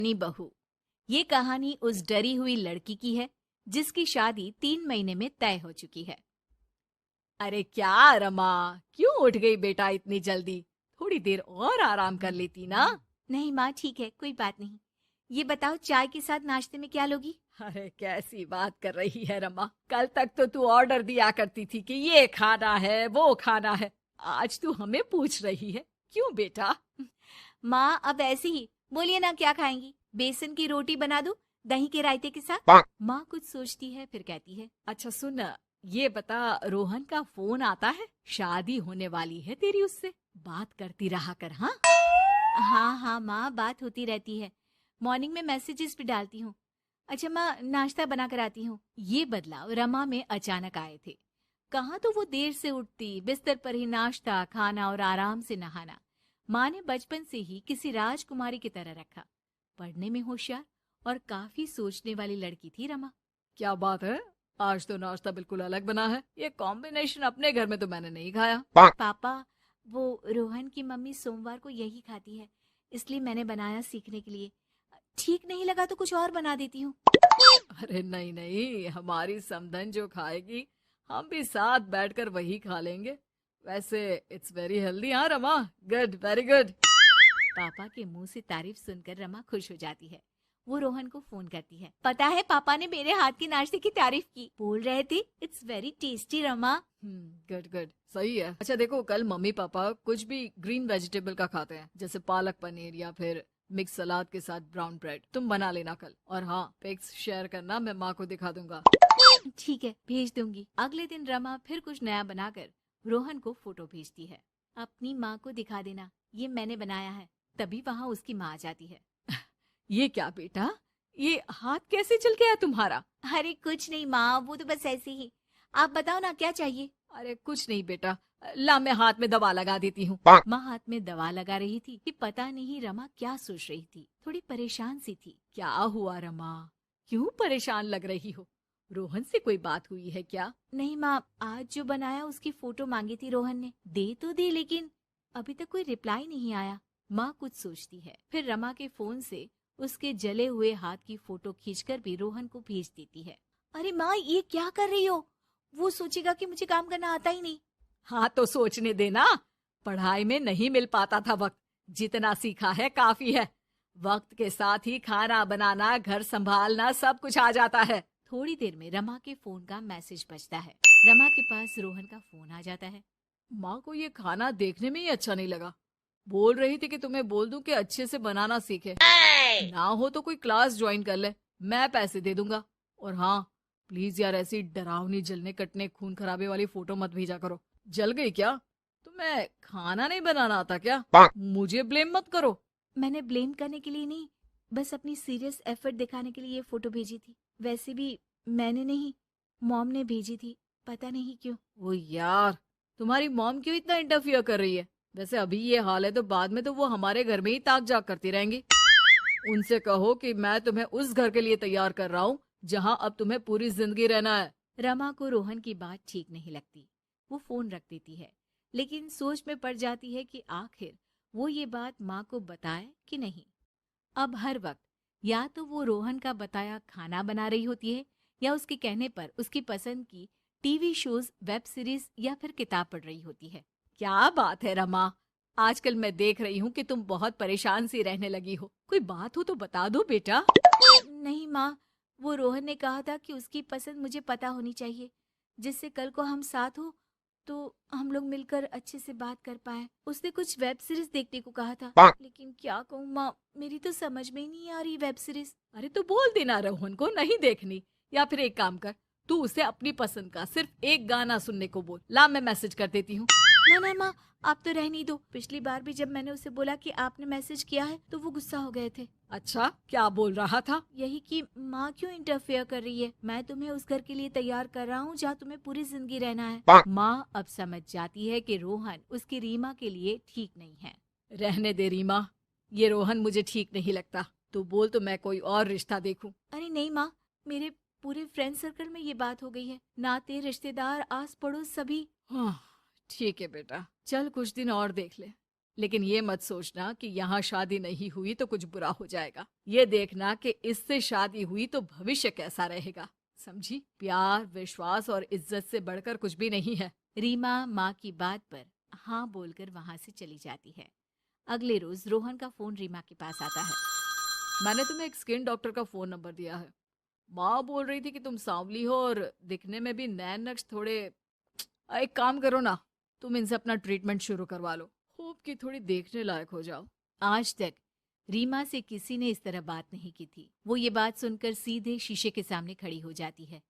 अपनी बहू। ये कहानी उस डरी हुई लड़की की है जिसकी शादी 3 महीने में तय हो चुकी है। अरे क्या रमा, क्यों उठ गई बेटा इतनी जल्दी? थोड़ी देर और आराम कर लेती ना। नहीं माँ, ठीक है, कोई बात नहीं। ये बताओ, चाय के साथ नाश्ते में क्या लोगी? अरे कैसी बात कर रही है रमा, कल तक तो तू ऑर्डर दिया करती थी कि ये खाना है वो खाना है, आज तू हमें पूछ रही है, क्यों बेटा? माँ अब ऐसे ही बोलिए ना, क्या खाएंगी? बेसन की रोटी बना दूं दही के रायते के साथ? माँ कुछ सोचती है फिर कहती है, अच्छा सुन, ये बता, रोहन का फोन आता है? शादी होने वाली है तेरी उससे, बात करती रहा कर। हाँ हाँ हाँ माँ, बात होती रहती है, मॉर्निंग में मैसेजेस भी डालती हूँ। अच्छा माँ, नाश्ता बना कर आती हूँ। ये बदलाव रमा में अचानक आए थे। कहाँ तो वो देर से उठती, बिस्तर पर ही नाश्ता खाना और आराम से नहाना। माँ ने बचपन से ही किसी राजकुमारी की तरह रखा। पढ़ने में होशियार और काफी सोचने वाली लड़की थी रमा। क्या बात है, आज तो नाश्ता बिल्कुल अलग बना है, ये कॉम्बिनेशन अपने घर में तो मैंने नहीं खाया। पापा, वो रोहन की मम्मी सोमवार को यही खाती है, इसलिए मैंने बनाया सीखने के लिए। ठीक नहीं लगा तो कुछ और बना देती हूँ। अरे नहीं नहीं, हमारी समधन जो खाएगी हम भी साथ बैठकर वही खा लेंगे। वैसे इट्स वेरी हेल्दी। हाँ रमा, गुड, वेरी गुड। पापा के मुंह से तारीफ सुनकर रमा खुश हो जाती है। वो रोहन को फोन करती है, पता है पापा ने मेरे हाथ के नाश्ते की तारीफ की, बोल रहे थे it's very tasty Rama. Good good, सही है। अच्छा देखो, कल मम्मी पापा कुछ भी ग्रीन वेजिटेबल का खाते हैं, जैसे पालक पनीर या फिर मिक्स सलाद के साथ ब्राउन ब्रेड, तुम बना लेना कल। और हाँ, पिक्स शेयर करना, मैं माँ को दिखा दूंगा। ठीक है, भेज दूंगी। अगले दिन रमा फिर कुछ नया बनाकर रोहन को फोटो भेजती है। अपनी माँ को दिखा देना, ये मैंने बनाया है। तभी वहाँ उसकी माँ आ जाती है। ये क्या बेटा, ये हाथ कैसे चल गया तुम्हारा? अरे कुछ नहीं माँ, वो तो बस ऐसे ही। आप बताओ ना, क्या चाहिए? अरे कुछ नहीं बेटा, ला मैं हाथ में दवा लगा देती हूँ। माँ हाथ में दवा लगा रही थी कि पता नहीं रमा क्या सोच रही थी, थोड़ी परेशान सी थी। क्या हुआ रमा, क्यों परेशान लग रही हो? रोहन से कोई बात हुई है क्या? नहीं माँ, आज जो बनाया उसकी फोटो मांगी थी रोहन ने, दे तो दी लेकिन अभी तक कोई रिप्लाई नहीं आया। माँ कुछ सोचती है, फिर रमा के फोन से उसके जले हुए हाथ की फोटो खींचकर भी रोहन को भेज देती है। अरे माँ, ये क्या कर रही हो? वो सोचेगा कि मुझे काम करना आता ही नहीं। हाँ तो सोचने देना, पढ़ाई में नहीं मिल पाता था वक्त, जितना सीखा है काफी है। वक्त के साथ ही खाना बनाना, घर संभालना सब कुछ आ जाता है। थोड़ी देर में रमा के फोन का मैसेज बजता है। रमा के पास रोहन का फोन आ जाता है। माँ को ये खाना देखने में ही अच्छा नहीं लगा, बोल रही थी कि तुम्हें बोल दूं कि अच्छे से बनाना सीखे। ना हो तो कोई क्लास ज्वाइन कर ले, मैं पैसे दे दूंगा। और हाँ, प्लीज यार ऐसी डरावनी जलने कटने खून खराबे वाली फोटो मत भेजा करो। जल गई क्या? तुम्हें खाना नहीं बनाना आता क्या? मुझे ब्लेम मत करो। मैंने ब्लेम करने के लिए नहीं, बस अपनी सीरियस एफर्ट दिखाने के लिए ये फोटो भेजी थी। वैसे भी मैंने नहीं, मॉम ने भेजी थी, पता नहीं क्यों। ओ यार, तुम्हारी मॉम क्यों इतना इंटरफियर कर रही है? वैसे अभी ये हाल है तो बाद में तो वो हमारे घर में ही ताक जाग करती रहेंगी। उनसे कहो कि मैं तुम्हें उस घर के लिए तैयार कर रहा हूँ जहाँ अब तुम्हें पूरी जिंदगी रहना है। रमा को रोहन की बात ठीक नहीं लगती। वो फोन रख देती है, लेकिन सोच में पड़ जाती है कि आखिर वो ये बात माँ को बताए कि नहीं। अब हर वक्त या तो वो रोहन का बताया खाना बना रही होती है, या उसके कहने पर उसकी पसंद की टीवी शोज, वेब सीरीज या फिर किताब पढ़ रही होती है। क्या बात है रमा, आजकल मैं देख रही हूँ कि तुम बहुत परेशान सी रहने लगी हो। कोई बात हो तो बता दो बेटा। नहीं माँ, वो रोहन ने कहा था कि उसकी पसंद मुझे पता होनी चाहिए, जिससे कल को हम साथ हो तो हम लोग मिलकर अच्छे से बात कर पाए। उसने कुछ वेब सीरीज देखने को कहा था, लेकिन क्या कहूँ माँ, मेरी तो समझ में ही नहीं आ रही वेब सीरीज। अरे तो बोल देना रोहन को नहीं देखनी, या फिर एक काम कर, तू उसे अपनी पसंद का सिर्फ एक गाना सुनने को बोल। ला मैं मैसेज कर देती हूँ। ना ना माँ, आप तो रहने ही दो। पिछली बार भी जब मैंने उसे बोला कि आपने मैसेज किया है तो वो गुस्सा हो गए थे। अच्छा, क्या बोल रहा था? यही कि माँ क्यों इंटरफेयर कर रही है, मैं तुम्हें उस घर के लिए तैयार कर रहा हूँ जहाँ तुम्हें पूरी जिंदगी रहना है। माँ अब समझ जाती है कि रोहन उसकी रीमा के लिए ठीक नहीं है। रहने दे रीमा, ये रोहन मुझे ठीक नहीं लगता। तू बोल तो मैं कोई और रिश्ता देखूं। अरे नहीं माँ, मेरे पूरे फ्रेंड सर्कल में ये बात हो गई है, नाते रिश्तेदार आस पड़ोस सभी। हाँ, ठीक है बेटा, चल कुछ दिन और देख ले। लेकिन ये मत सोचना कि यहाँ शादी नहीं हुई तो कुछ बुरा हो जाएगा। ये देखना कि इससे शादी हुई तो भविष्य कैसा रहेगा। समझी? प्यार, विश्वास और इज्जत से बढ़कर कुछ भी नहीं है। रीमा माँ की बात पर हाँ बोलकर वहां से चली जाती है। अगले रोज रोहन का फोन रीमा के पास आता है। मैंने तुम्हें एक स्किन डॉक्टर का फोन नंबर दिया है। माँ बोल रही थी कि तुम सांवली हो और दिखने में भी नैन नक्श थोड़े। एक काम करो ना, तुम इनसे अपना ट्रीटमेंट शुरू करवा लो। होप कि थोड़ी देखने लायक हो जाओ। आज तक रीमा से किसी ने इस तरह बात नहीं की थी। वो ये बात सुनकर सीधे शीशे के सामने खड़ी हो जाती है।